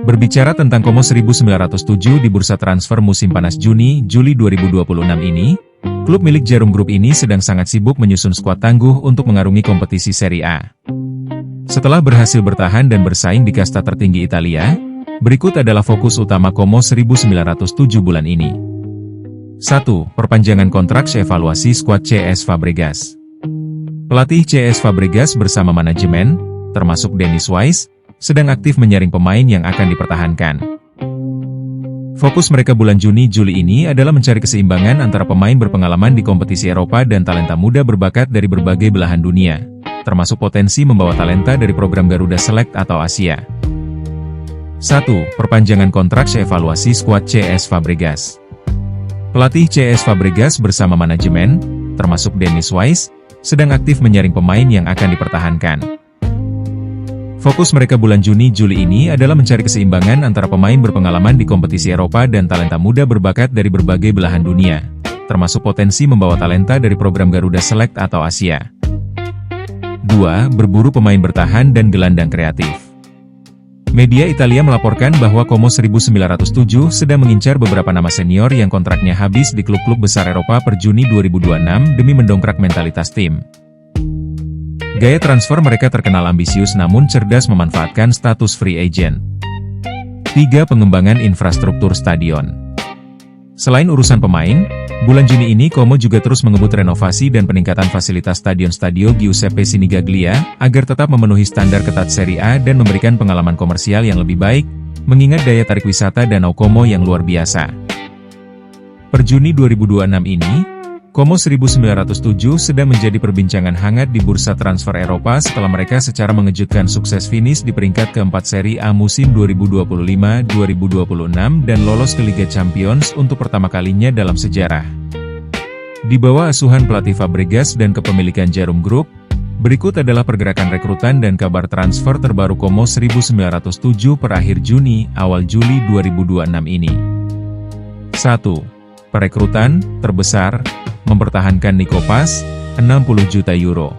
Berbicara tentang Como 1907 di bursa transfer musim panas Juni-Juli 2026 ini, klub milik Djarum Group ini sedang sangat sibuk menyusun skuad tangguh untuk mengarungi kompetisi Serie A. Setelah berhasil bertahan dan bersaing di kasta tertinggi Italia, berikut adalah fokus utama Como 1907 bulan ini. 1. Perpanjangan kontrak evaluasi skuad CS Fabregas. Pelatih CS Fabregas bersama manajemen, termasuk Dennis Wise, sedang aktif menyaring pemain yang akan dipertahankan. Fokus mereka bulan Juni-Juli ini adalah mencari keseimbangan antara pemain berpengalaman di kompetisi Eropa dan talenta muda berbakat dari berbagai belahan dunia, termasuk potensi membawa talenta dari program Garuda Select atau Asia. 1. Perpanjangan kontrak evaluasi skuad CS Fabregas. Pelatih CS Fabregas bersama manajemen, termasuk Dennis Wise, sedang aktif menyaring pemain yang akan dipertahankan. Fokus mereka bulan Juni-Juli ini adalah mencari keseimbangan antara pemain berpengalaman di kompetisi Eropa dan talenta muda berbakat dari berbagai belahan dunia, termasuk potensi membawa talenta dari program Garuda Select atau Asia. 2. Berburu pemain bertahan dan gelandang kreatif. Media Italia melaporkan bahwa Como 1907 sedang mengincar beberapa nama senior yang kontraknya habis di klub-klub besar Eropa per Juni 2026 demi mendongkrak mentalitas tim. Gaya transfer mereka terkenal ambisius namun cerdas memanfaatkan status free agent. 3. Pengembangan infrastruktur stadion. Selain urusan pemain, bulan Juni ini Como juga terus mengebut renovasi dan peningkatan fasilitas Stadion Stadio Giuseppe Sinigaglia agar tetap memenuhi standar ketat Serie A dan memberikan pengalaman komersial yang lebih baik, mengingat daya tarik wisata Danau Como yang luar biasa. Per Juni 2026 ini, Como 1907 sedang menjadi perbincangan hangat di bursa transfer Eropa setelah mereka secara mengejutkan sukses finish di peringkat keempat Serie A musim 2025-2026 dan lolos ke Liga Champions untuk pertama kalinya dalam sejarah. Di bawah asuhan pelatih Fabregas dan kepemilikan Djarum Group, berikut adalah pergerakan rekrutan dan kabar transfer terbaru Como 1907 per akhir Juni, awal Juli 2026 ini. 1. Perekrutan terbesar, mempertahankan Nico Paz, 60 juta euro.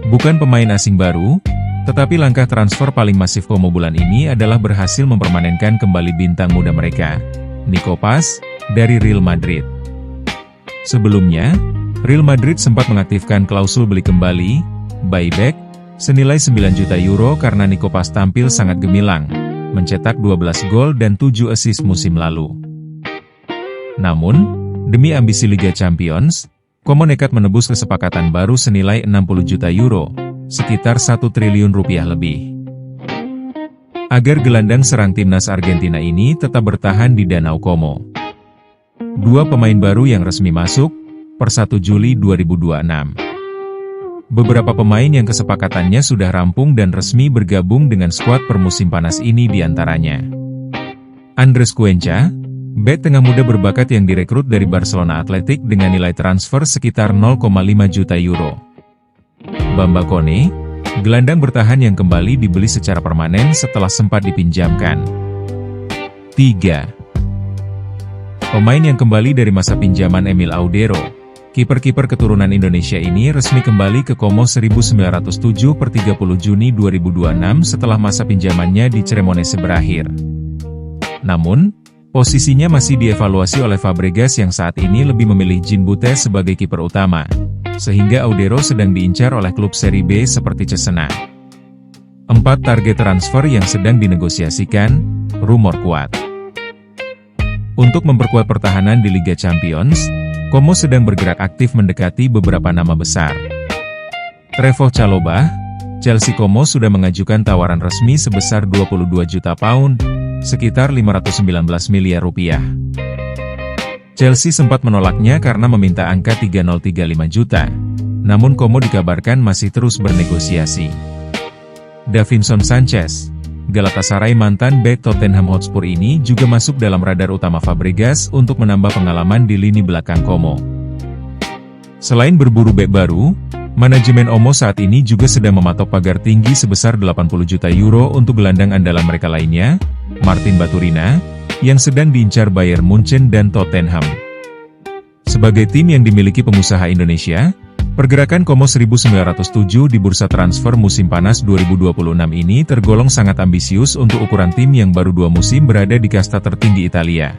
Bukan pemain asing baru, tetapi langkah transfer paling masif Como bulan ini adalah berhasil mempermanenkan kembali bintang muda mereka, Nico Paz, dari Real Madrid. Sebelumnya, Real Madrid sempat mengaktifkan klausul beli kembali, buyback, senilai 9 juta euro karena Nico Paz tampil sangat gemilang, mencetak 12 gol dan 7 assist musim lalu. Namun, demi ambisi Liga Champions, Como nekat menebus kesepakatan baru senilai 60 juta euro, sekitar 1 triliun rupiah lebih. Agar gelandang serang timnas Argentina ini tetap bertahan di Danau Como. 2 pemain baru yang resmi masuk, per 1 Juli 2026. Beberapa pemain yang kesepakatannya sudah rampung dan resmi bergabung dengan skuad per musim panas ini diantaranya. Andres Cuenca, bek tengah muda berbakat yang direkrut dari Barcelona Athletic dengan nilai transfer sekitar 0,5 juta euro. Bamba Kone, gelandang bertahan yang kembali dibeli secara permanen setelah sempat dipinjamkan. 3. Pemain yang kembali dari masa pinjaman Emil Audero, kiper-kiper keturunan Indonesia ini resmi kembali ke Como 1907 per 30 Juni 2026 setelah masa pinjamannya di Cremonese berakhir. Namun, posisinya masih dievaluasi oleh Fabregas yang saat ini lebih memilih Jean Boutet sebagai kiper utama, sehingga Audero sedang diincar oleh klub Serie B seperti Cesena. 4 target transfer yang sedang dinegosiasikan, rumor kuat. Untuk memperkuat pertahanan di Liga Champions, Como sedang bergerak aktif mendekati beberapa nama besar. Trevoh Chalobah, Chelsea Como sudah mengajukan tawaran resmi sebesar 22 juta pound, sekitar 519 miliar rupiah. Chelsea sempat menolaknya karena meminta angka 3035 juta, namun Como dikabarkan masih terus bernegosiasi. Davinson Sanchez, Galatasaray mantan bek Tottenham Hotspur ini juga masuk dalam radar utama Fabregas untuk menambah pengalaman di lini belakang Como. Selain berburu bek baru, manajemen Como saat ini juga sedang mematok pagar tinggi sebesar 80 juta euro untuk gelandang andalan mereka lainnya, Martin Baturina, yang sedang diincar Bayern Munchen dan Tottenham. Sebagai tim yang dimiliki pengusaha Indonesia, Pergerakan Como 1907 di bursa transfer musim panas 2026 ini tergolong sangat ambisius untuk ukuran tim yang baru 2 musim berada di kasta tertinggi Italia.